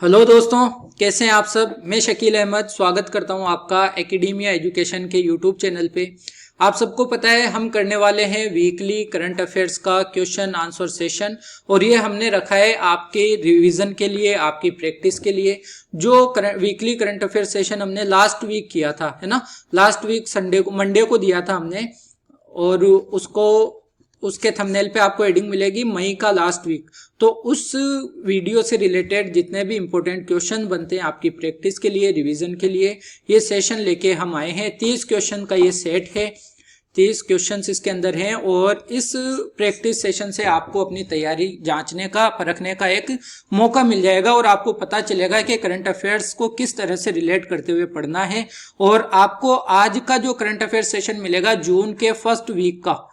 Hello दोस्तों, कैसे हैं आप सब। मैं शकील अहमद स्वागत करता हूं आपका एकेडेमिया एजुकेशन के यूट्यूब चैनल पे। आप सबको पता है हम करने वाले हैं वीकली करंट अफेयर्स का क्वेश्चन आंसर सेशन, और ये हमने रखा है आपके रिवीजन के लिए, आपकी प्रैक्टिस के लिए। जो वीकली करंट अफेयर सेशन हमने लास्ट वीक किया था, है ना, लास्ट वीक संडे को, मंडे को दिया था हमने, और उसके थंबनेल पे आपको हेडिंग मिलेगी मई का लास्ट वीक। तो उस वीडियो से रिलेटेड जितने भी इंपॉर्टेंट क्वेश्चन बनते हैं आपकी प्रैक्टिस के लिए, रिवीजन के लिए, ये सेशन लेके हम आए हैं। 30 क्वेश्चन का ये सेट है, 30 क्वेश्चंस इसके अंदर हैं, और इस प्रैक्टिस सेशन से आपको अपनी तैयारी जांचने का, परखने का एक मौका मिल जाएगा, और आपको पता चलेगा कि करंट अफेयर्स को किस तरह से रिलेट करते हुए पढ़ना है। और आपको आज का जो करंट अफेयर सेशन मिलेगा जून के फर्स्ट वीक का,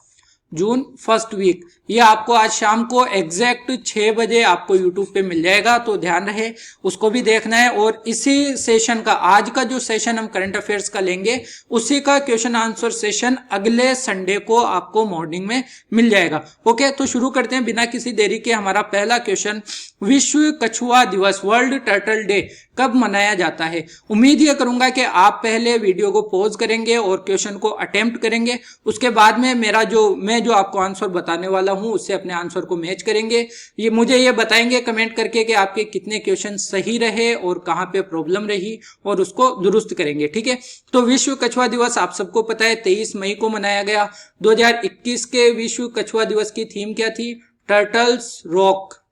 जून फर्स्ट वीक, ये आपको आज शाम को एग्जैक्ट 6 बजे आपको यूट्यूब पे मिल जाएगा, तो ध्यान रहे उसको भी देखना है। और इसी सेशन का, आज का जो सेशन हम करंट अफेयर्स का लेंगे, उसी का क्वेश्चन आंसर सेशन अगले संडे को आपको मॉर्निंग में मिल जाएगा। ओके, तो शुरू करते हैं बिना किसी देरी के। हमारा पहला क्वेश्चन, विश्व कछुआ दिवस, वर्ल्ड टर्टल डे कब मनाया जाता है। उम्मीद यह करूंगा कि आप पहले वीडियो को पॉज करेंगे और क्वेश्चन को अटेम्प्ट करेंगे, उसके बाद में मैं जो आपको आंसर बताने वाला हूं उससे अपने आंसर को मैच करेंगे। मुझे ये बताएंगे कमेंट करके कि आपके कितने क्वेश्चन सही रहे और कहां पे प्रॉब्लम रही, और उसको दुरुस्त करेंगे। ठीक है, तो विश्व कछुआ दिवस आप सबको पता है 23 मई को मनाया गया। 2021 के विश्व कछुआ दिवस की थीम क्या थी? टर्टल्स रॉक,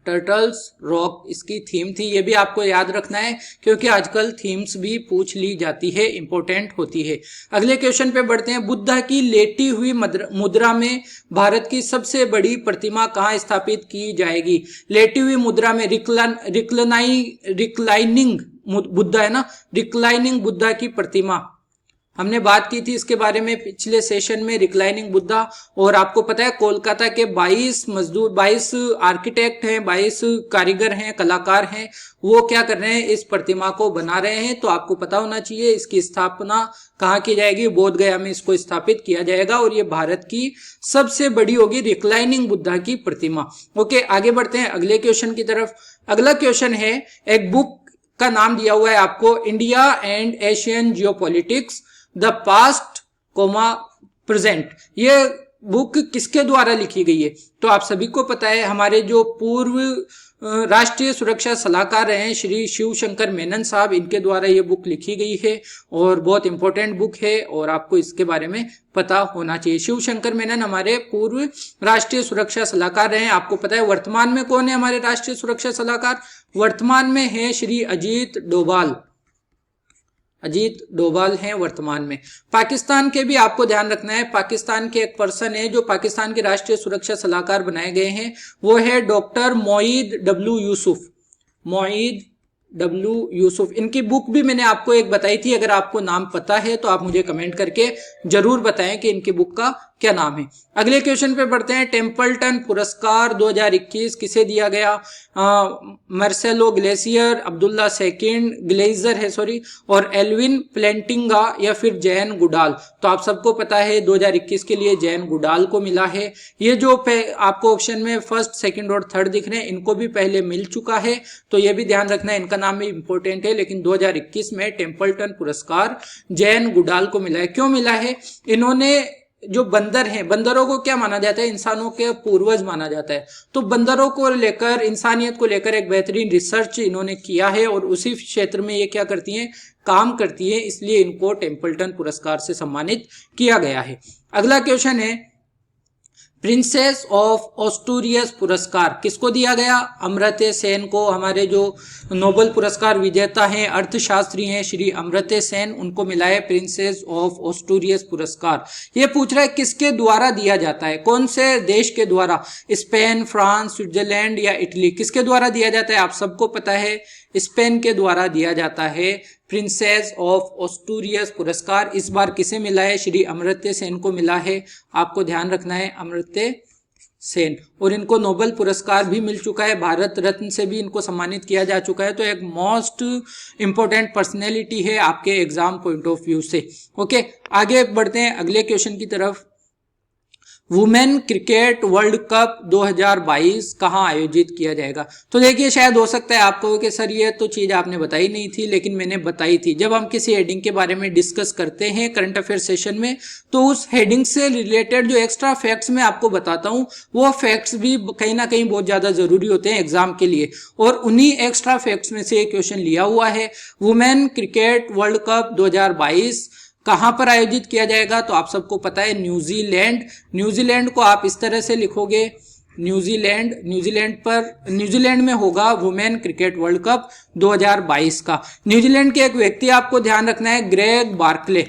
टर्टल्स रॉक इसकी थीम थी। ये भी आपको याद रखना है क्योंकि आजकल थीम्स भी पूछ ली जाती है, इंपॉर्टेंट होती है। अगले क्वेश्चन पे बढ़ते हैं। बुद्धा की लेटी हुई मुद्रा में भारत की सबसे बड़ी प्रतिमा कहाँ स्थापित की जाएगी? लेटी हुई मुद्रा में रिक्लाइनिंग बुद्धा है ना, रिक्लाइनिंग बुद्धा की प्रतिमा, हमने बात की थी इसके बारे में पिछले सेशन में, रिक्लाइनिंग बुद्धा। और आपको पता है कोलकाता के 22 मजदूर, 22 आर्किटेक्ट हैं, 22 कारीगर हैं, कलाकार हैं, वो क्या कर रहे हैं, इस प्रतिमा को बना रहे हैं। तो आपको पता होना चाहिए इसकी स्थापना कहाँ की जाएगी? बोध गया में इसको स्थापित किया जाएगा, और ये भारत की सबसे बड़ी होगी रिक्लाइनिंग बुद्धा की प्रतिमा। ओके, आगे बढ़ते हैं अगले क्वेश्चन की तरफ। अगला क्वेश्चन है, एक बुक का नाम दिया हुआ है आपको, India and Asian geopolitics the past comma present. ये बुक किसके द्वारा लिखी गई है? तो आप सभी को पता है हमारे जो पूर्व राष्ट्रीय सुरक्षा सलाहकार हैं श्री शिव शंकर मेनन साहब, इनके द्वारा ये बुक लिखी गई है, और बहुत इंपॉर्टेंट बुक है, और आपको इसके बारे में पता होना चाहिए। शिव शंकर मेनन हमारे पूर्व राष्ट्रीय सुरक्षा सलाहकार रहे हैं। आपको पता है वर्तमान में कौन है हमारे राष्ट्रीय सुरक्षा सलाहकार? वर्तमान में है श्री अजीत डोभाल, अजीत डोभाल हैं वर्तमान में। पाकिस्तान के भी आपको ध्यान रखना है, पाकिस्तान के एक पर्सन है जो पाकिस्तान के राष्ट्रीय सुरक्षा सलाहकार बनाए गए हैं, वो है doctor Moid W Yusuf, Moid W Yusuf. इनकी बुक भी मैंने आपको एक बताई थी, अगर आपको नाम पता है तो आप मुझे कमेंट करके जरूर बताएं कि इनकी बुक का क्या नाम है। अगले क्वेश्चन पे बढ़ते हैं। टेम्पल्टन पुरस्कार 2021 किसे दिया गया? Marcelo glacier, Abdullah second Glazer है सॉरी, और एल्विन प्लेंटिंगा, या फिर जैन गुडाल। तो आप सबको पता है 2021 के लिए जैन गुडाल को मिला है। ये जो आपको ऑप्शन में फर्स्ट, सेकंड और थर्ड दिख रहे हैं, इनको भी पहले मिल चुका है, तो ये भी ध्यान रखना है, इनका नाम भी इंपॉर्टेंट है। लेकिन 2021 में टेम्पल्टन पुरस्कार जैन गुडाल को मिला है। क्यों मिला है? इन्होंने जो बंदर हैं, बंदरों को क्या माना जाता है? इंसानों के पूर्वज माना जाता है। तो बंदरों को लेकर, इंसानियत को लेकर एक बेहतरीन रिसर्च इन्होंने किया है, और उसी क्षेत्र में ये क्या करती हैं, काम करती है, इसलिए इनको टेम्पल्टन पुरस्कार से सम्मानित किया गया है। अगला क्वेश्चन है, प्रिंसेस ऑफ ऑस्ट्रेरियस पुरस्कार किसको दिया गया? अमर्त्य सेन को। हमारे जो नोबेल पुरस्कार विजेता हैं, अर्थशास्त्री हैं श्री अमर्त्य सेन, उनको मिला है प्रिंसेस ऑफ ऑस्ट्रेरियस पुरस्कार। ये पूछ रहा है किसके द्वारा दिया जाता है, कौन से देश के द्वारा? स्पेन, फ्रांस, स्विट्जरलैंड या इटली? किसके द्वारा दिया जाता है? आप सबको पता है स्पेन के द्वारा दिया जाता है प्रिंसेस ऑफ ऑस्ट्रेरियस पुरस्कार। इस बार किसे मिला है? श्री अमर्त्य सेन को मिला है। आपको ध्यान रखना है अमर्त्य सेन, और इनको नोबेल पुरस्कार भी मिल चुका है, भारत रत्न से भी इनको सम्मानित किया जा चुका है। तो एक मोस्ट इंपॉर्टेंट पर्सनैलिटी है आपके एग्जाम पॉइंट ऑफ व्यू से। ओके, आगे बढ़ते हैं अगले क्वेश्चन की तरफ। वुमेन क्रिकेट वर्ल्ड कप 2022 कहां आयोजित किया जाएगा। तो देखिए शायद हो सकता है आपको कि सर ये तो चीज आपने बताई नहीं थी, लेकिन मैंने बताई थी। जब हम किसी हेडिंग के बारे में डिस्कस करते हैं करंट अफेयर सेशन में, तो उस हेडिंग से रिलेटेड जो एक्स्ट्रा फैक्ट्स मैं आपको बताता हूं, वो फैक्ट्स भी कहीं ना कहीं बहुत ज्यादा जरूरी होते हैं एग्जाम के लिए, और उन्हीं एक्स्ट्रा फैक्ट्स में से एक क्वेश्चन लिया हुआ है। वुमेन क्रिकेट वर्ल्ड कप 2022 कहां पर आयोजित किया जाएगा, तो आप सबको पता है न्यूजीलैंड। न्यूजीलैंड को आप इस तरह से लिखोगे, न्यूजीलैंड में होगा वुमेन क्रिकेट वर्ल्ड कप 2022 का। न्यूजीलैंड के एक व्यक्ति आपको ध्यान रखना है, ग्रेग बार्कले।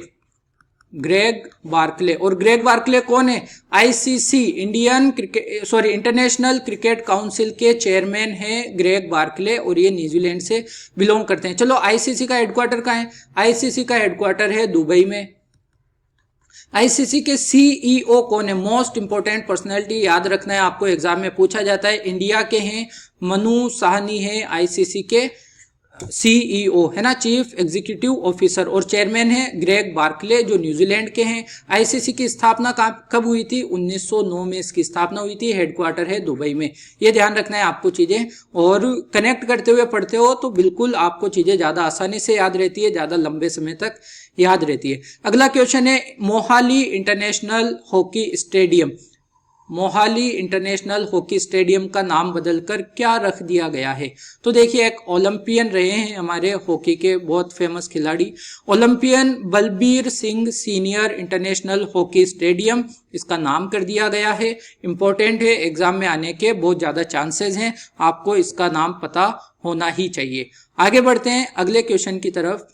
और ग्रेग बार्कले कौन है? आईसीसी इंटरनेशनल क्रिकेट काउंसिल के चेयरमैन हैं ग्रेग बार्कले, और ये न्यूजीलैंड से बिलोंग करते हैं। चलो आईसीसी का हेडक्वार्टर कहाँ है? आईसीसी का हेडक्वार्टर है दुबई में। आईसीसी के सीईओ कौन है? मोस्ट इंपोर्टेंट पर्सनैलिटी याद रखना है, आपको एग्जाम में पूछा जाता है। इंडिया के हैं, मनु साहनी है आईसीसी के सीईओ, है ना, चीफ एग्जीक्यूटिव ऑफिसर, और चेयरमैन है ग्रेग बार्कले जो न्यूजीलैंड के हैं। आईसीसी की स्थापना कब हुई थी? 1909 में इसकी स्थापना हुई थी। हेडक्वार्टर है दुबई में। ये ध्यान रखना है आपको चीजें, और कनेक्ट करते हुए पढ़ते हो तो बिल्कुल आपको चीजें ज्यादा आसानी से याद रहती है, ज्यादा लंबे समय तक याद रहती है। अगला क्वेश्चन है, Mohali international hockey stadium. Mohali international hockey stadium का नाम बदलकर क्या रख दिया गया है? तो देखिए एक ओलंपियन रहे हैं हमारे हॉकी के बहुत फेमस खिलाड़ी, Olympian Balbir Singh senior international hockey stadium, इसका नाम कर दिया गया है। इंपॉर्टेंट है, एग्जाम में आने के बहुत ज्यादा चांसेस हैं, आपको इसका नाम पता होना ही चाहिए। आगे बढ़ते हैं अगले क्वेश्चन की तरफ।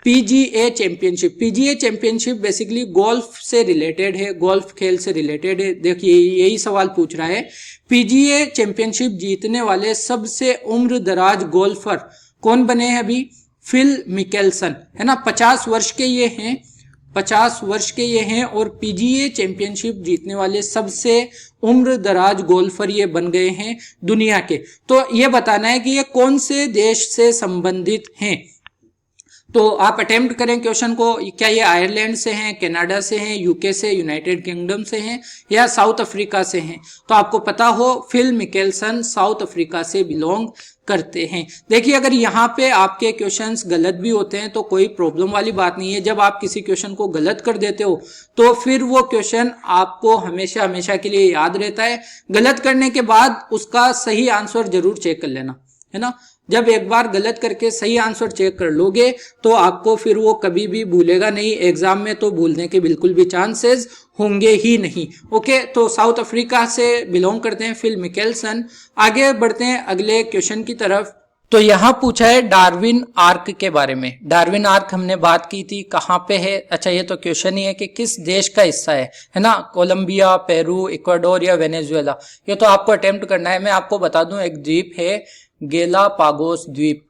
PGA championship. PGA championship basically golf से रिलेटेड है, गोल्फ खेल से रिलेटेड है। देखिए यही सवाल पूछ रहा है, पीजीए चैंपियनशिप जीतने वाले सबसे उम्र दराज गोल्फर कौन बने हैं अभी? फिल मिकेल्सन, है ना, 50 वर्ष के ये हैं, 50 वर्ष के ये हैं, और पीजीए चैंपियनशिप जीतने वाले सबसे उम्र दराज गोल्फर ये बन गए हैं दुनिया के। तो ये बताना है कि ये कौन से देश से संबंधित हैं। तो आप अटेम्प्ट करें क्वेश्चन को, क्या ये आयरलैंड से हैं, कनाडा से हैं, यूके से, यूनाइटेड किंगडम से हैं, या साउथ अफ्रीका से हैं? तो आपको पता हो फिल मिकेल्सन साउथ अफ्रीका से बिलोंग करते हैं। देखिए अगर यहाँ पे आपके क्वेश्चंस गलत भी होते हैं तो कोई प्रॉब्लम वाली बात नहीं है। जब आप किसी क्वेश्चन को गलत कर देते हो तो फिर वो क्वेश्चन आपको हमेशा हमेशा के लिए याद रहता है। गलत करने के बाद उसका सही आंसर जरूर चेक कर लेना, है ना। जब एक बार गलत करके सही आंसर चेक कर लोगे तो आपको फिर वो कभी भी भूलेगा नहीं, एग्जाम में तो भूलने के बिल्कुल भी चांसेस होंगे ही नहीं। ओके, तो साउथ अफ्रीका से बिलोंग करते हैं फिल मिकेल्सन। आगे बढ़ते हैं अगले क्वेश्चन की तरफ। तो यहाँ पूछा है डार्विन आर्क के बारे में। डार्विन आर्क हमने बात की थी, कहाँ पे है? अच्छा ये तो क्वेश्चन ही है कि किस देश का हिस्सा है ना, कोलंबिया, पेरू, इक्वाडोर या वेनेजुएला। ये तो आपको अटेम्प्ट करना है। मैं आपको बता दूं एक द्वीप है गेलापागोस द्वीप,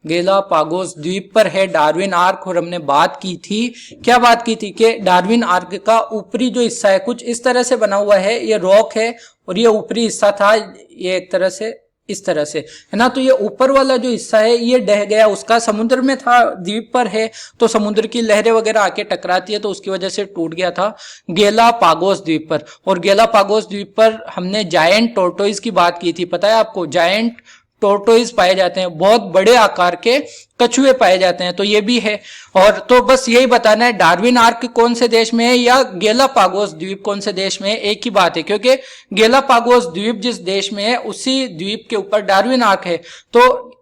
गेलापागोस द्वीप पर है डार्विन आर्क। और हमने बात की थी, क्या बात की थी कि डार्विन आर्क का ऊपरी जो हिस्सा है कुछ इस तरह से बना हुआ है, ये रॉक है, और ये ऊपरी हिस्सा था ये एक तरह से इस तरह से, है ना। तो ये ऊपर वाला जो हिस्सा है ये ढह गया, उसका समुद्र में था, द्वीप पर है तो समुद्र की लहरें वगैरह आके टकराती है तो उसकी वजह से टूट गया था गेलापागोस द्वीप पर। और गेलापागोस द्वीप पर हमने जायंट टोर्टोइज की बात की थी, पता है आपको? जायंट टोर्टोइज पाए जाते हैं, बहुत बड़े आकार के कछुए पाए जाते हैं, तो ये भी है। और तो बस यही बताना है डार्विन आर्क कौन से देश में है या गेलापागोस द्वीप कौन से देश में है, एक ही बात है, क्योंकि गेलापागोस द्वीप जिस देश में है उसी द्वीप के ऊपर डार्विन आर्क है। तो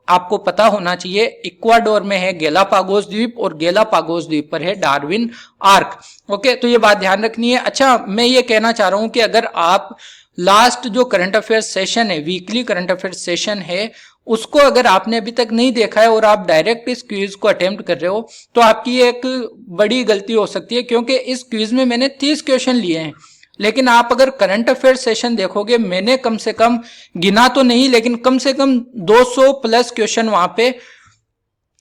आपको पता होना चाहिए इक्वाडोर में है गेलापागोस द्वीप और गेलापागोस द्वीप पर है डार्विन आर्क। ओके, तो ये बात ध्यान रखनी है। अच्छा मैं ये कहना चाह रहा हूं कि अगर आप लास्ट जो करंट अफेयर सेशन है, वीकली करंट अफेयर सेशन है, उसको अगर आपने अभी तक नहीं देखा है और आप डायरेक्ट इस क्विज को अटेम्प्ट कर रहे हो तो आपकी एक बड़ी गलती हो सकती है, क्योंकि इस क्विज में मैंने 30 क्वेश्चन लिए हैं। लेकिन आप अगर करंट अफेयर सेशन देखोगे, मैंने कम से कम गिना तो नहीं लेकिन कम से कम 200 प्लस क्वेश्चन वहां पे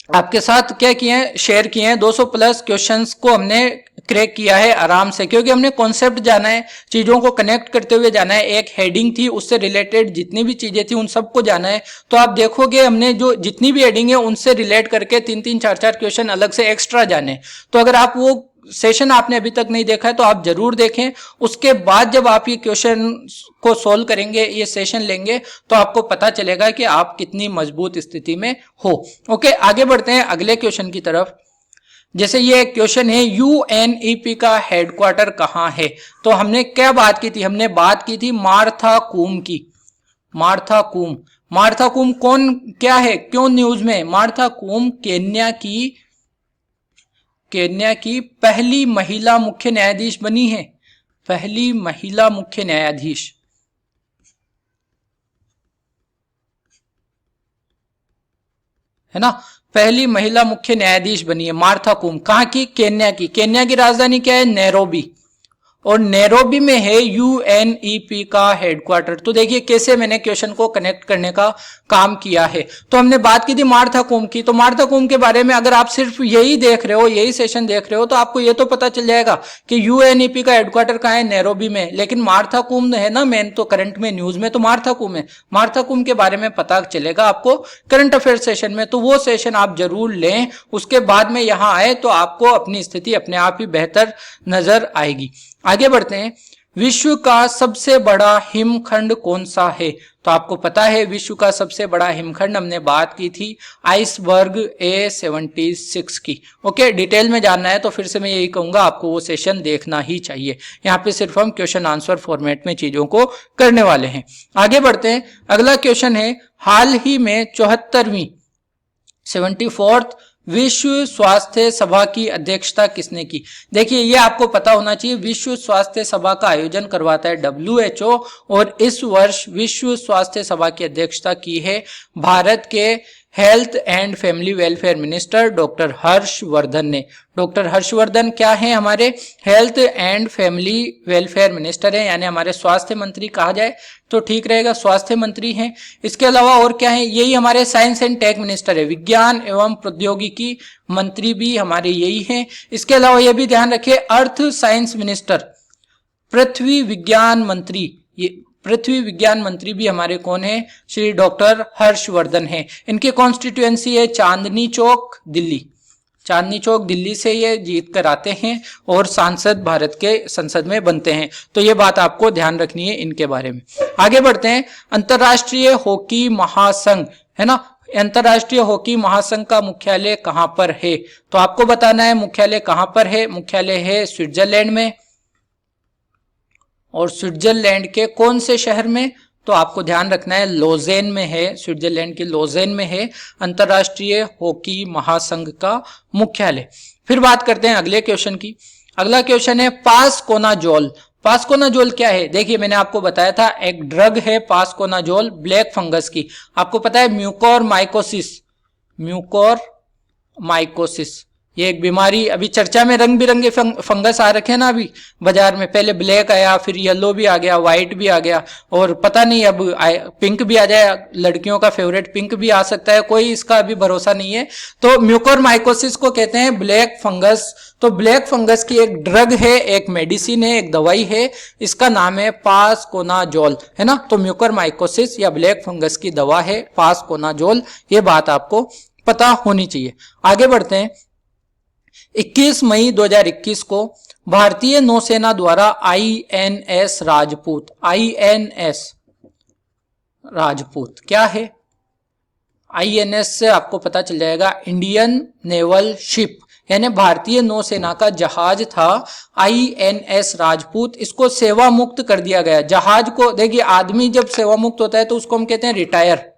आपके साथ क्या किए हैं, शेयर किए हैं। 200 प्लस क्वेश्चंस को हमने क्रैक किया है आराम से, क्योंकि हमने कॉन्सेप्ट जाना है, चीजों को कनेक्ट करते हुए जाना है। एक हेडिंग थी, उससे रिलेटेड जितनी भी चीजें थी उन सबको जाना है। तो आप देखोगे हमने जो जितनी भी हेडिंग है उनसे रिलेट करके 3-3, 4-4 क्वेश्चन अलग से एक्स्ट्रा जाने। तो अगर आप वो सेशन आपने अभी तक नहीं देखा है तो आप जरूर देखें। उसके बाद जब आप ये क्वेश्चन को सोल्व करेंगे, ये सेशन लेंगे, तो आपको पता चलेगा कि आप कितनी मजबूत स्थिति में हो। ओके, आगे बढ़ते हैं अगले क्वेश्चन की तरफ। जैसे ये क्वेश्चन है यूएनईपी का हेडक्वार्टर कहाँ है। तो हमने क्या बात की थी, हमने बात की थी मार्था कूम की। मार्था कूम, मार्था कूम कौन क्या है, क्यों न्यूज में? मार्था कूम केन्या की पहली महिला मुख्य न्यायाधीश बनी है। पहली महिला मुख्य न्यायाधीश, है ना, पहली महिला मुख्य न्यायाधीश बनी है मार्था कूम। कहाँ की? केन्या की। केन्या की राजधानी क्या है? नैरोबी। और नैरोबी में है यूएनईपी का हेडक्वार्टर। तो देखिए कैसे मैंने क्वेश्चन को कनेक्ट करने का काम किया है। तो हमने बात की थी मार्था कूम की। तो मार्था कूम के बारे में अगर आप सिर्फ यही देख रहे हो, यही सेशन देख रहे हो, तो आपको ये तो पता चल जाएगा कि यूएनईपी का हेडक्वार्टर कहाँ है? नैरोबी में। लेकिन मार्था कूम है ना मेन, तो करंट में न्यूज में तो मार्था कूम है। मार्था कूम के बारे में पता चलेगा आपको करंट अफेयर सेशन में, तो वो सेशन आप जरूर लें। उसके बाद में यहाँ आए तो आपको अपनी स्थिति अपने आप ही बेहतर नजर आएगी। आगे बढ़ते हैं। विश्व का सबसे बड़ा हिमखंड कौन सा है? तो आपको पता है विश्व का सबसे बड़ा हिमखंड, हमने बात की थी आइसबर्ग A76 की। ओके, डिटेल में जानना है तो फिर से मैं यही कहूंगा आपको वो सेशन देखना ही चाहिए। यहाँ पे सिर्फ हम क्वेश्चन आंसर फॉर्मेट में चीजों को करने वाले हैं। आगे बढ़ते हैं। अगला क्वेश्चन है हाल ही में 74th विश्व स्वास्थ्य सभा की अध्यक्षता किसने की? देखिए ये आपको पता होना चाहिए, विश्व स्वास्थ्य सभा का आयोजन करवाता है WHO, और इस वर्ष विश्व स्वास्थ्य सभा की अध्यक्षता की है भारत के health and family welfare minister doctor Harshvardhan ने। डॉक्टर हर्षवर्धन क्या है? हमारे health and family welfare minister है, यानी हमारे स्वास्थ्य मंत्री कहा जाए तो ठीक रहेगा, स्वास्थ्य मंत्री हैं। इसके अलावा और क्या है? यही हमारे साइंस एंड टेक मिनिस्टर है, विज्ञान एवं प्रौद्योगिकी मंत्री भी हमारे यही हैं। इसके अलावा यह भी ध्यान रखिए अर्थ साइंस मिनिस्टर, पृथ्वी विज्ञान मंत्री, ये पृथ्वी विज्ञान मंत्री भी हमारे कौन है? श्री डॉक्टर हर्षवर्धन है। इनकी कॉन्स्टिट्यूएंसी है चांदनी चौक दिल्ली। चांदनी चौक दिल्ली से ये जीत कर आते हैं और सांसद भारत के संसद में बनते हैं। तो ये बात आपको ध्यान रखनी है इनके बारे में। आगे बढ़ते हैं। अंतरराष्ट्रीय हॉकी महासंघ, है ना, अंतरराष्ट्रीय हॉकी महासंघ का मुख्यालय कहां पर है? तो आपको बताना है मुख्यालय कहां पर है। मुख्यालय है स्विट्जरलैंड में। और स्विट्जरलैंड के कौन से शहर में? तो आपको ध्यान रखना है लोजेन में है, स्विट्जरलैंड के लोजेन में है अंतरराष्ट्रीय हॉकी महासंघ का मुख्यालय। फिर बात करते हैं अगले क्वेश्चन की। अगला क्वेश्चन है पासकोनाजोल। पासकोनाजोल क्या है? देखिए मैंने आपको बताया था एक ड्रग है पासकोनाजोल ब्लैक फंगस की। आपको पता है म्यूकोरमाइकोसिस, म्यूकोरमाइकोसिस ये एक बीमारी अभी चर्चा में, रंग बिरंगे फंगस आ रखे हैं ना अभी बाजार में। पहले ब्लैक आया, फिर येलो भी आ गया, व्हाइट भी आ गया, और पता नहीं अब पिंक भी आ जाए, लड़कियों का फेवरेट पिंक भी आ सकता है, कोई इसका अभी भरोसा नहीं है। तो म्यूकोरमाइकोसिस को कहते हैं ब्लैक फंगस। तो ब्लैक फंगस की एक ड्रग है, एक मेडिसिन है, एक दवाई है, इसका नाम है पासकोनाजोल, है ना। तो म्यूकोरमाइकोसिस या ब्लैक फंगस की दवा है पासकोनाजोल, ये बात आपको पता होनी चाहिए। आगे बढ़ते हैं। 21 मई 2021 को भारतीय नौसेना द्वारा INS राजपूत, INS राजपूत क्या है? INS से आपको पता चल जाएगा इंडियन नेवल शिप, यानी भारतीय नौसेना का जहाज था INS राजपूत। इसको सेवा मुक्त कर दिया गया। जहाज को देखिए, आदमी जब सेवा मुक्त होता है तो उसको हम कहते हैं रिटायर,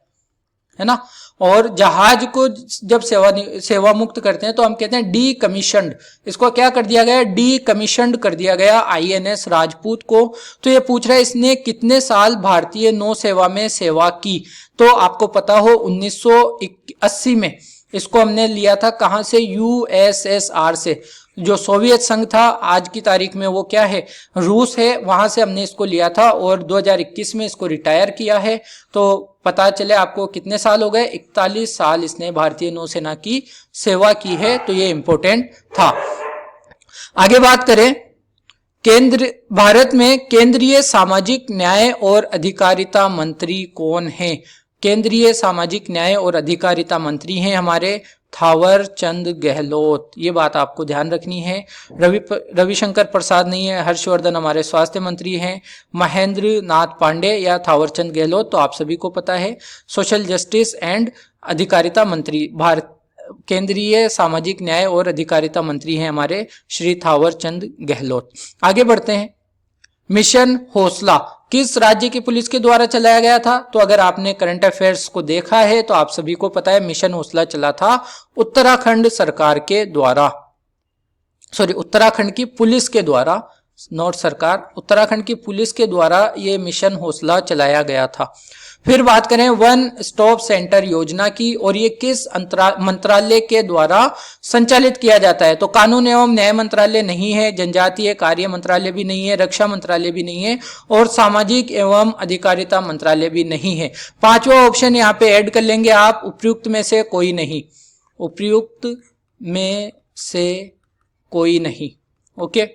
है ना, और जहाज को जब सेवा मुक्त करते हैं तो हम कहते हैं डी कमीशनड। इसको क्या कर दिया गया? डी कमीशनड कर दिया गया INS राजपूत को। तो ये पूछ रहा है इसने कितने साल भारतीय नौसेवा में सेवा की? तो आपको पता हो 1980 में इसको हमने लिया था। कहां से? USSR से, जो सोवियत संघ था, आज की तारीख में वो क्या है? रूस है, वहां से हमने इसको लिया था और 2021 में इसको रिटायर किया है। तो पता चले आपको कितने साल हो गए? 41 साल इसने भारतीय नौसेना की सेवा की है। तो ये इंपॉर्टेंट था। आगे बात करें, भारत में केंद्रीय सामाजिक न्याय और अधिकारिता मंत्री कौन है? केंद्रीय सामाजिक न्याय और अधिकारिता मंत्री हैं हमारे थावर चंद गहलोत, ये बात आपको ध्यान रखनी है। रविशंकर प्रसाद नहीं है, हर्षवर्धन हमारे स्वास्थ्य मंत्री हैं। महेंद्र नाथ पांडे या थावर चंद गहलोत तो आप सभी को पता है। सोशल जस्टिस एंड अधिकारिता मंत्री, भारत केंद्रीय सामाजिक न्याय और अधिकारिता मंत्री हैं हमारे श्री थावर चंद गहलोत। आगे बढ़ते हैं। मिशन हौसला किस राज्य की पुलिस के द्वारा चलाया गया था? तो अगर आपने करंट अफेयर्स को देखा है तो आप सभी को पता है मिशन हौसला चला था उत्तराखंड सरकार के द्वारा, उत्तराखंड की पुलिस के द्वारा, नॉट सरकार, उत्तराखंड की पुलिस के द्वारा ये मिशन हौसला चलाया गया था। फिर बात करें वन स्टॉप सेंटर योजना की, और ये किस मंत्रालय के द्वारा संचालित किया जाता है? तो कानून एवं न्याय मंत्रालय नहीं है, जनजातीय कार्य मंत्रालय भी नहीं है, रक्षा मंत्रालय भी नहीं है, और सामाजिक एवं अधिकारिता मंत्रालय भी नहीं है। पांचवा ऑप्शन यहाँ पे ऐड कर लेंगे आप, उपर्युक्त में से कोई नहीं, उपर्युक्त में से कोई नहीं। ओके,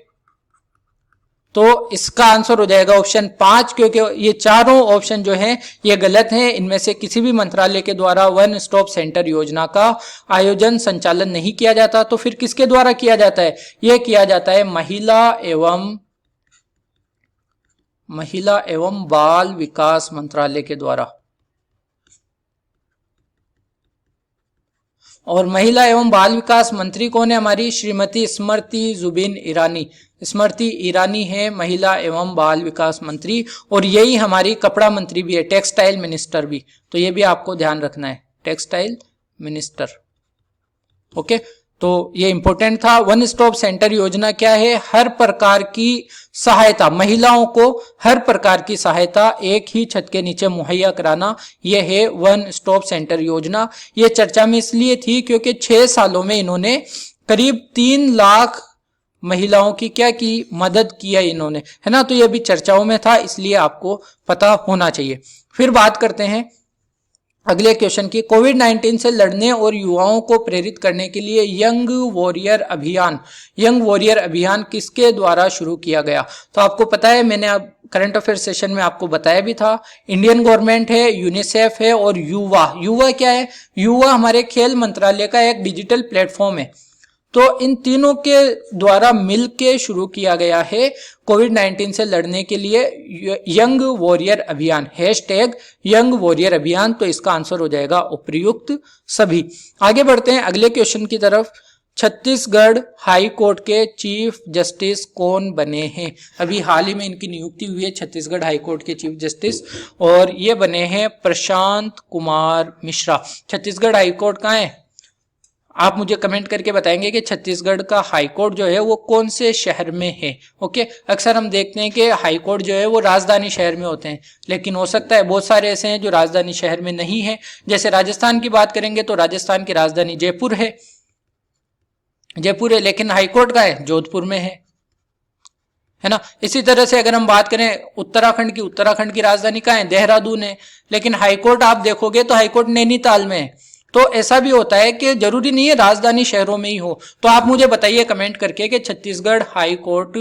तो इसका आंसर हो जाएगा ऑप्शन 5, क्योंकि ये चारों ऑप्शन जो हैं ये गलत हैं। इनमें से किसी भी मंत्रालय के द्वारा वन स्टॉप सेंटर योजना का आयोजन संचालन नहीं किया जाता। तो फिर किसके द्वारा किया जाता है? यह किया जाता है महिला एवं बाल विकास मंत्रालय के द्वारा। और महिला एवं बाल विकास मंत्री कौन है? हमारी श्रीमती स्मृति जुबिन ईरानी। स्मृति ईरानी है महिला एवं बाल विकास मंत्री, और यही हमारी कपड़ा मंत्री भी है, टेक्सटाइल मिनिस्टर भी। तो ये भी आपको ध्यान रखना है, टेक्सटाइल मिनिस्टर। ओके, तो ये इंपॉर्टेंट था। वन स्टॉप सेंटर योजना क्या है? हर प्रकार की सहायता, महिलाओं को हर प्रकार की सहायता एक ही छत के नीचे मुहैया कराना, यह है वन स्टॉप सेंटर योजना। ये चर्चा में इसलिए थी क्योंकि 6 सालों में इन्होंने करीब 3 लाख महिलाओं की क्या की मदद किया इन्होंने, है ना। तो ये भी चर्चाओं में था, इसलिए आपको पता होना चाहिए। फिर बात करते हैं अगले क्वेश्चन की। कोविड-19 से लड़ने और युवाओं को प्रेरित करने के लिए यंग वॉरियर अभियान किसके द्वारा शुरू किया गया? तो आपको पता है, मैंने अब करंट अफेयर सेशन में आपको बताया भी था, इंडियन गवर्नमेंट है, यूनिसेफ है और युवा क्या है? युवा हमारे खेल मंत्रालय का एक डिजिटल प्लेटफॉर्म है। तो इन तीनों के द्वारा मिलकर शुरू किया गया है कोविड-19 से लड़ने के लिए यंग वॉरियर अभियान, #यंग वॉरियर अभियान। तो इसका आंसर हो जाएगा उपर्युक्त सभी। आगे बढ़ते हैं अगले क्वेश्चन की तरफ। छत्तीसगढ़ हाई कोर्ट के चीफ जस्टिस कौन बने हैं? अभी हाल ही में इनकी नियुक्ति हुई है छत्तीसगढ़ हाई कोर्ट के चीफ जस्टिस, और ये बने हैं प्रशांत कुमार मिश्रा। छत्तीसगढ़ हाई कोर्ट कहाँ है? आप मुझे कमेंट करके बताएंगे कि छत्तीसगढ़ का हाई कोर्ट जो है वो कौन से शहर में है। ओके, अक्सर हम देखते हैं कि हाई कोर्ट जो है वो राजधानी शहर में होते हैं, लेकिन हो सकता है बहुत सारे ऐसे हैं जो राजधानी शहर में नहीं है। जैसे राजस्थान की बात करेंगे तो राजस्थान की राजधानी जयपुर है, लेकिन हाई कोर्ट का है जोधपुर में है ना। इसी तरह से अगर हम बात करें उत्तराखंड की राजधानी कहाँ है? देहरादून है, लेकिन हाई कोर्ट आप देखोगे तो हाई कोर्ट नैनीताल में है। तो ऐसा भी होता है कि जरूरी नहीं है राजधानी शहरों में ही हो। तो आप मुझे बताइए कमेंट करके कि छत्तीसगढ़ हाई कोर्ट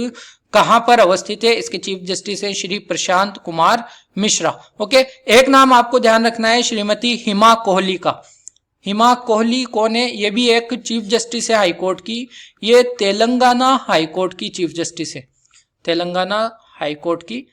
कहां पर अवस्थित है? इसके चीफ जस्टिस है श्री प्रशांत कुमार मिश्रा। ओके, एक नाम आपको ध्यान रखना है श्रीमती हिमा कोहली का। हिमा कोहली कौन है? ये भी एक चीफ जस्टिस है हाई कोर्ट की। ये तेलंगाना हाई कोर्ट की चीफ जस्टिस है, तेलंगाना हाई कोर्ट की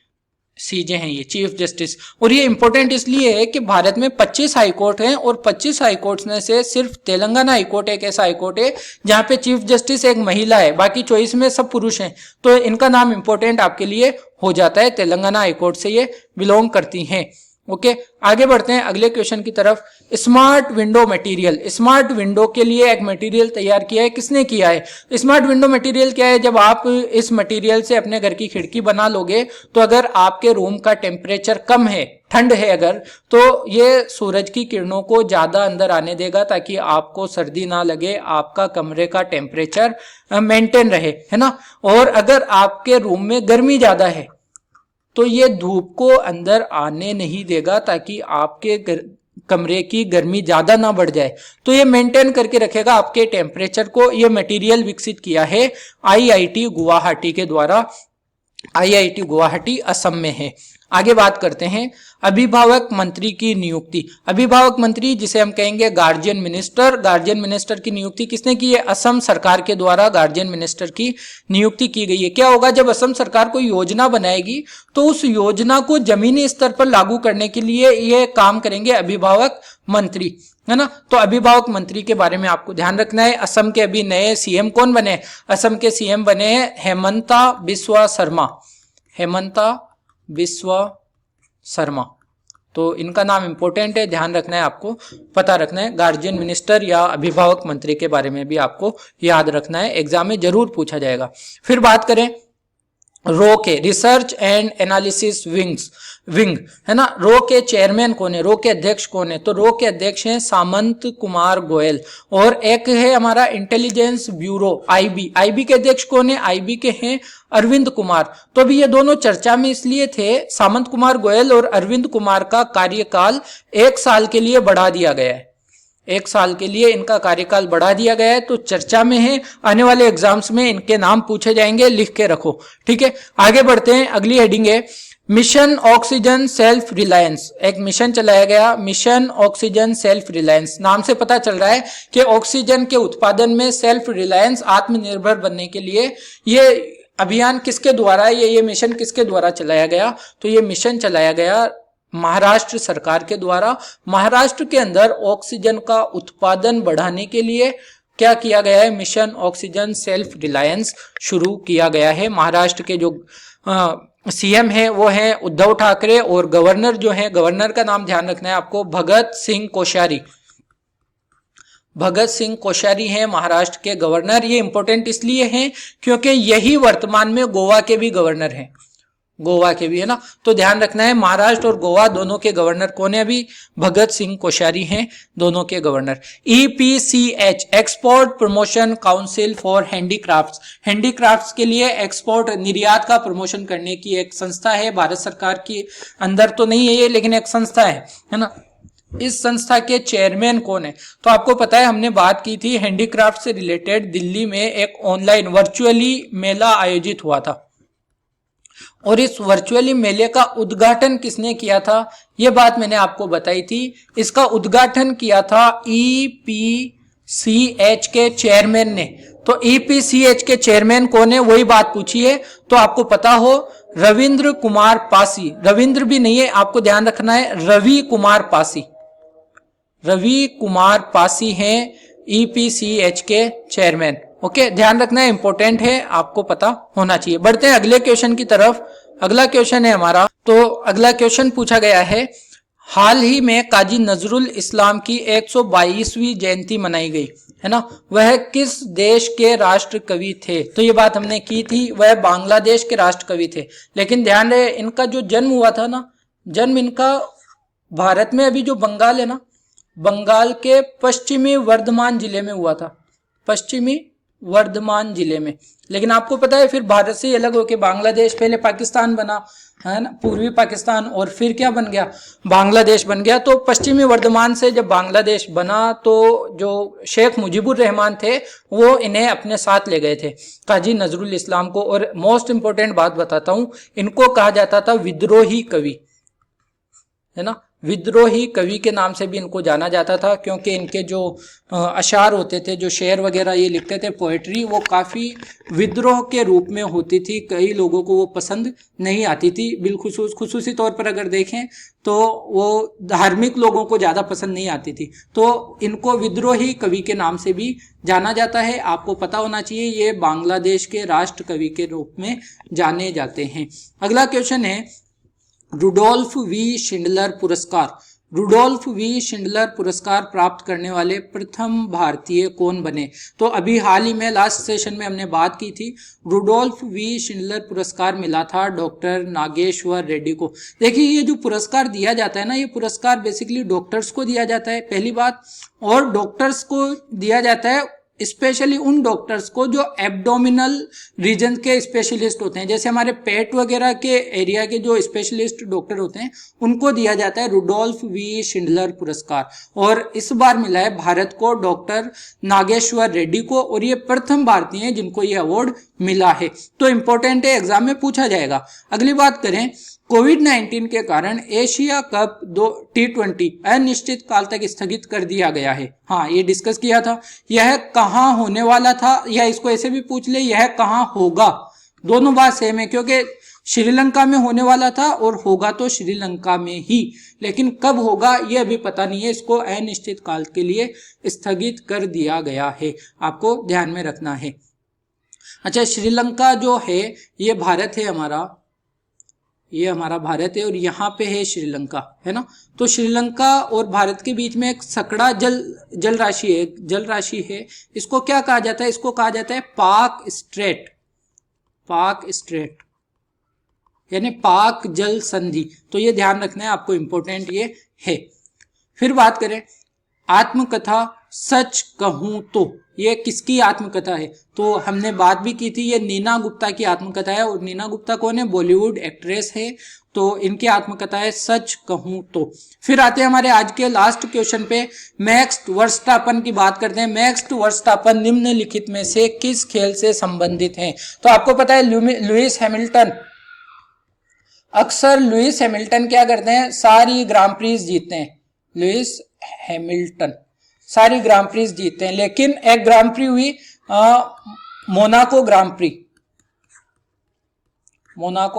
सीजे हैं ये चीफ जस्टिस। और ये इंपॉर्टेंट इसलिए है कि भारत में 25 हाई कोर्ट हैं, और 25 हाई कोर्ट में से सिर्फ तेलंगाना हाई कोर्ट एक ऐसा हाई कोर्ट है जहां पे चीफ जस्टिस एक महिला है, बाकी 24 में सब पुरुष हैं। तो इनका नाम इंपॉर्टेंट आपके लिए हो जाता है, तेलंगाना हाई कोर्ट से ये बिलोंग करती हैं। ओके, आगे बढ़ते हैं अगले क्वेश्चन की तरफ। Smart window material, smart window के लिए एक मटेरियल तैयार किया है, किसने किया है? स्मार्ट विंडो मटेरियल क्या है? जब आप इस मटेरियल से अपने घर की खिड़की बना लोगे तो अगर आपके रूम का टेम्परेचर कम है, ठंड है अगर, तो ये सूरज की किरणों को ज्यादा अंदर आने देगा ताकि आपको सर्दी ना लगे, आपका कमरे का टेम्परेचर मेंटेन रहे, है ना। और अगर आपके रूम में गर्मी ज्यादा है तो ये धूप को अंदर आने नहीं देगा ताकि आपके कमरे की गर्मी ज्यादा ना बढ़ जाए। तो ये मेंटेन करके रखेगा आपके टेम्परेचर को। ये मटेरियल विकसित किया है IIT गुवाहाटी के द्वारा। IIT गुवाहाटी असम में है। आगे बात करते हैं अभिभावक मंत्री की नियुक्ति। अभिभावक मंत्री जिसे हम कहेंगे गार्जियन मिनिस्टर, गार्जियन मिनिस्टर की नियुक्ति किसने की है? असम सरकार के द्वारा गार्जियन मिनिस्टर की नियुक्ति की गई है। क्या होगा, जब असम सरकार कोई योजना बनाएगी तो उस योजना को जमीनी स्तर पर लागू करने के लिए ये काम करेंगे अभिभावक मंत्री, है ना। तो अभिभावक मंत्री के बारे में आपको ध्यान रखना है। असम के अभी नए सीएम कौन बने? असम के सीएम बने हैं हेमंता बिस्वा शर्मा, हेमंता बिस्वा शर्मा। तो इनका नाम इंपॉर्टेंट है, ध्यान रखना है, आपको पता रखना है। गार्जियन मिनिस्टर या अभिभावक मंत्री के बारे में भी आपको याद रखना है, एग्जाम में जरूर पूछा जाएगा। फिर बात करें रो के, रिसर्च एंड एनालिसिस विंग, है ना। रो के चेयरमैन कौन है? रो के अध्यक्ष कौन है? तो रो के अध्यक्ष हैं सामंत कुमार गोयल। और एक है हमारा इंटेलिजेंस ब्यूरो आईबी, आईबी के अध्यक्ष कौन है? आईबी के हैं अरविंद कुमार। तो अभी ये दोनों चर्चा में इसलिए थे, सामंत कुमार गोयल और अरविंद कुमार का कार्यकाल 1 साल के लिए बढ़ा दिया गया है, 1 साल के लिए इनका कार्यकाल बढ़ा दिया गया है। तो चर्चा में है, आने वाले एग्जाम्स में इनके नाम पूछे जाएंगे, लिख के रखो, ठीक है। आगे बढ़ते हैं, अगली हेडिंग है मिशन ऑक्सीजन सेल्फ रिलायंस। एक मिशन चलाया गया, मिशन ऑक्सीजन सेल्फ रिलायंस। नाम से पता चल रहा है कि ऑक्सीजन के उत्पादन में सेल्फ रिलायंस, आत्मनिर्भर बनने के लिए ये अभियान किसके द्वारा, ये मिशन किसके द्वारा चलाया गया? तो ये मिशन चलाया गया महाराष्ट्र सरकार के द्वारा। महाराष्ट्र के अंदर ऑक्सीजन का उत्पादन बढ़ाने के लिए क्या किया गया है? मिशन ऑक्सीजन सेल्फ रिलायंस शुरू किया गया है। महाराष्ट्र के जो सीएम है वो है उद्धव ठाकरे, और गवर्नर जो है, गवर्नर का नाम ध्यान रखना है आपको, भगत सिंह कोश्यारी। भगत सिंह कोश्यारी हैं महाराष्ट्र के गवर्नर। ये इंपॉर्टेंट इसलिए हैं क्योंकि यही वर्तमान में गोवा के भी गवर्नर हैं, गोवा के भी, है ना। तो ध्यान रखना है, महाराष्ट्र और गोवा दोनों के गवर्नर कौन है? अभी भगत सिंह कोश्यारी हैं दोनों के governor. EPCH, export promotion council for handicrafts, handicrafts के लिए एक्सपोर्ट निर्यात का प्रमोशन करने की एक संस्था है, भारत सरकार के अंदर तो नहीं है ये, लेकिन एक संस्था है ना। इस संस्था के चेयरमैन कौन है? तो आपको पता है, हमने बात की थी हैंडीक्राफ्ट से रिलेटेड, दिल्ली में एक ऑनलाइन वर्चुअली मेला आयोजित हुआ था, और इस वर्चुअली मेले का उद्घाटन किसने किया था? यह बात मैंने आपको बताई थी। इसका उद्घाटन किया था EPCH के चेयरमैन ने। तो EPCH के चेयरमैन कौन है, वही बात पूछी है। तो आपको पता हो, रविंद्र कुमार पासी, रविंद्र भी नहीं है, आपको ध्यान रखना है, रवि कुमार पासी, रवि कुमार पासी हैं EPCH के चेयरमैन। ओके, ध्यान रखना है, इंपॉर्टेंट है, आपको पता होना चाहिए। बढ़ते हैं अगले क्वेश्चन की तरफ। अगला क्वेश्चन है हमारा, तो अगला क्वेश्चन पूछा गया है, हाल ही में काजी नजरुल इस्लाम की 122वीं जयंती मनाई गई, है ना। वह किस देश के राष्ट्र कवि थे? तो ये बात हमने की थी, वह बांग्लादेश के राष्ट्र कवि थे। लेकिन ध्यान रहे, इनका जो जन्म हुआ था ना, जन्म इनका भारत में अभी जो बंगाल है ना, बंगाल के पश्चिमी वर्धमान जिले में हुआ था, पश्चिमी वर्धमान जिले में। लेकिन आपको पता है, फिर भारत से अलग होकर बांग्लादेश, पहले पाकिस्तान बना, है ना, पूर्वी पाकिस्तान, और फिर क्या बन गया? बांग्लादेश बन गया। तो पश्चिमी वर्धमान से जब बांग्लादेश बना, तो जो शेख मुजीबुर रहमान थे वो इन्हें अपने साथ ले गए थे, काजी नजरुल इस्लाम को। और मोस्ट इंपोर्टेंट बात बताता हूं, इनको कहा जाता था विद्रोही कवि, है ना, विद्रोही कवि के नाम से भी इनको जाना जाता था, क्योंकि इनके जो अशार होते थे, जो शेर वगैरह ये लिखते थे, पोएट्री, वो काफ़ी विद्रोह के रूप में होती थी। कई लोगों को वो पसंद नहीं आती थी, बिलखुसूस खुसूसी तौर पर अगर देखें तो वो धार्मिक लोगों को ज़्यादा पसंद नहीं आती थी। तो इनको विद्रोही कवि के नाम से भी जाना जाता है, आपको पता होना चाहिए। ये बांग्लादेश के राष्ट्र कवि के रूप में जाने जाते हैं। अगला क्वेश्चन है, रुडोल्फ वी शिंडलर पुरस्कार, रुडोल्फ वी शिंडलर पुरस्कार प्राप्त करने वाले प्रथम भारतीय कौन बने? तो अभी हाल ही में लास्ट सेशन में हमने बात की थी, रुडोल्फ वी शिंडलर पुरस्कार मिला था डॉक्टर नागेश्वर रेड्डी को। देखिए, ये जो पुरस्कार दिया जाता है ना, ये पुरस्कार बेसिकली डॉक्टर्स को दिया जाता है, पहली बात, और डॉक्टर्स को दिया जाता है स्पेशली उन डॉक्टर्स को जो एब्डोमिनल रीजन के स्पेशलिस्ट होते हैं, जैसे हमारे पेट वगैरह के एरिया के जो स्पेशलिस्ट डॉक्टर होते हैं, उनको दिया जाता है रुडोल्फ वी शिंडलर पुरस्कार। और इस बार मिला है भारत को डॉक्टर नागेश्वर रेड्डी को, और ये प्रथम भारतीय हैं जिनको ये अवार्ड मिला है। तो इंपॉर्टेंट है, एग्जाम में पूछा जाएगा। अगली बात करें, कोविड-19 के कारण एशिया कप T20 अनिश्चित काल तक स्थगित कर दिया गया है। हाँ, ये डिस्कस किया था। यह कहाँ होने वाला था, या इसको ऐसे भी पूछ ले, यह कहाँ होगा। दोनों बात सेम है, क्योंकि श्रीलंका में होने वाला था और होगा तो श्रीलंका में ही, लेकिन कब होगा यह अभी पता नहीं है। इसको अनिश्चित काल के लिए स्थगित कर दिया गया है, आपको ध्यान में रखना है। अच्छा, श्रीलंका जो है ये भारत है हमारा, ये हमारा भारत है और यहाँ पे है श्रीलंका, है ना। तो श्रीलंका और भारत के बीच में एक सकड़ा जल राशि है। इसको क्या कहा जाता है, इसको कहा जाता है पाक स्ट्रेट, यानी पाक जल संधि। तो ये ध्यान रखना है आपको, इंपॉर्टेंट ये है। फिर बात करें आत्मकथा सच कहूं तो, ये किसकी आत्मकथा है, तो हमने बात भी की थी, ये नीना गुप्ता की आत्मकथा है। और नीना गुप्ता कौन है, बॉलीवुड एक्ट्रेस है, तो इनकी आत्मकथा है सच कहूं तो। फिर आते हैं हमारे आज के लास्ट क्वेश्चन पे, मैक्स वर्स्टापन की बात करते हैं। मैक्स वर्स्टापन निम्नलिखित में से किस खेल से संबंधित है। तो आपको पता है लुइस हैमिल्टन, अक्सर लुइस हैमिल्टन क्या करते हैं, सारी ग्रां प्रीज जीतते हैं। लुइस हैमिल्टन सारी ग्रां प्रीज जीतते हैं, लेकिन एक ग्रां प्री हुई मोनाको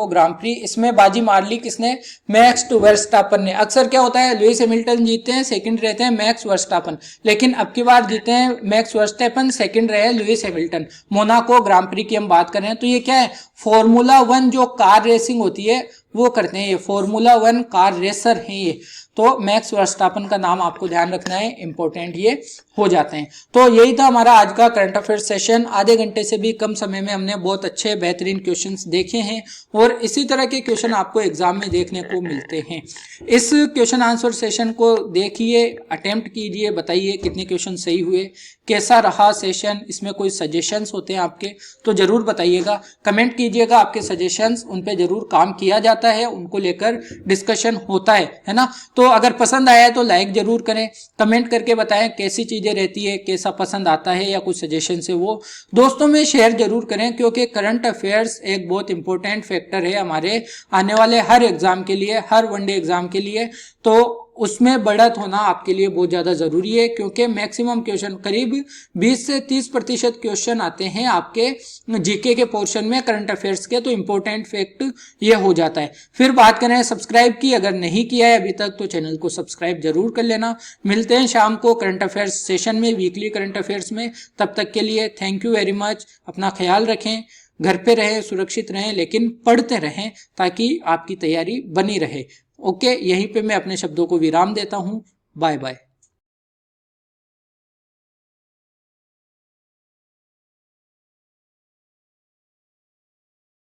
ग्रां प्री, इसमें बाजी मार ली किसने, मैक्स वर्स्टापन ने। अक्सर क्या होता है, लुइस हैमिल्टन जीतते हैं, सेकंड रहते हैं मैक्स वर्स्टापन, लेकिन अब की बार जीते हैं मैक्स वर्स्टापन, सेकंड रहे लुइस हैमिल्टन। मोनाको ग्रां प्री की हम बात कर रहे हैं, तो ये क्या है, फॉर्मूला 1 जो कार रेसिंग होती है वो करते हैं, ये फॉर्मूला 1 कार रेसर हैं ये। तो मैक्स वर्स्टापन का नाम आपको ध्यान रखना है, इंपॉर्टेंट ये हो जाते हैं। तो यही था हमारा आज का करंट अफेयर सेशन। आधे घंटे से भी कम समय में हमने बहुत अच्छे बेहतरीन क्वेश्चंस देखे हैं और इसी तरह के क्वेश्चन आपको एग्जाम में देखने को मिलते हैं। इस क्वेश्चन आंसर सेशन को देखिए, अटेम्प्ट कीजिए, बताइए कितने क्वेश्चन सही हुए, कैसा रहा सेशन, इसमें कोई सजेशंस होते हैं आपके तो जरूर बताइएगा, कमेंट कीजिएगा आपके सजेशंस, उन पे जरूर काम किया जाता है, उनको लेकर डिस्कशन होता है ना। तो अगर पसंद आया है तो लाइक जरूर करें, कमेंट करके बताएं कैसी चीजें रहती है, कैसा पसंद आता है या कुछ सजेशन है वो दोस्तों में शेयर जरूर करें, क्योंकि करंट अफेयर्स एक बहुत इंपॉर्टेंट फैक्टर है हमारे आने वाले हर एग्जाम के लिए, हर वनडे एग्जाम के लिए। तो उसमें बढ़त होना आपके लिए बहुत ज्यादा जरूरी है, क्योंकि मैक्सिमम क्वेश्चन करीब 20 से 30% क्वेश्चन आते हैं आपके जीके के पोर्शन में करंट अफेयर्स के, तो इंपॉर्टेंट फैक्ट ये हो जाता है। फिर बात करें सब्सक्राइब की, अगर नहीं किया है अभी तक तो चैनल को सब्सक्राइब जरूर कर लेना। मिलते हैं शाम को करंट अफेयर्स सेशन में, वीकली करंट अफेयर्स में। तब तक के लिए थैंक यू वेरी मच। अपना ख्याल रखें, घर पे रहें, सुरक्षित रहें, लेकिन पढ़ते रहें ताकि आपकी तैयारी बनी रहे। ओके, यहीं पे मैं अपने शब्दों को विराम देता हूं। Bye bye.